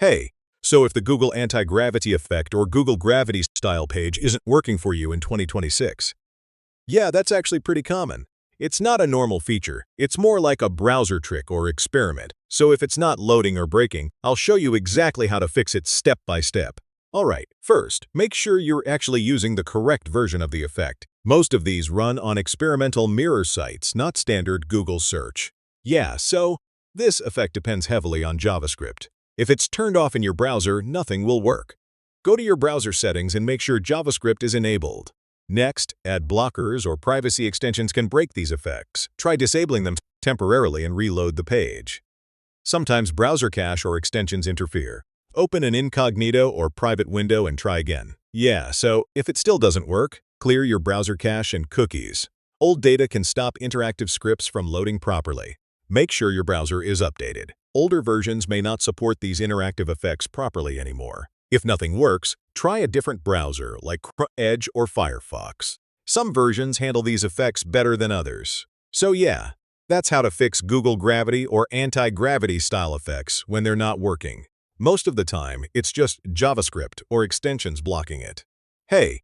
Hey, so if the Google anti-gravity effect or Google Gravity style page isn't working for you in 2026, yeah, that's actually pretty common. It's not a normal feature. It's more like a browser trick or experiment. So if it's not loading or breaking, I'll show you exactly how to fix it step by step. Alright, first, make sure you're actually using the correct version of the effect. Most of these run on experimental mirror sites, not standard Google search. Yeah, so this effect depends heavily on JavaScript. If it's turned off in your browser, nothing will work. Go to your browser settings and make sure JavaScript is enabled. Next, add blockers or privacy extensions can break these effects. Try disabling them temporarily and reload the page. Sometimes browser cache or extensions interfere. Open an incognito or private window and try again. Yeah, so if it still doesn't work, clear your browser cache and cookies. Old data can stop interactive scripts from loading properly. Make sure your browser is updated. Older versions may not support these interactive effects properly anymore. If nothing works, try a different browser like Edge or Firefox. Some versions handle these effects better than others. So yeah, that's how to fix Google Gravity or anti-gravity style effects when they're not working. Most of the time, it's just JavaScript or extensions blocking it. Hey,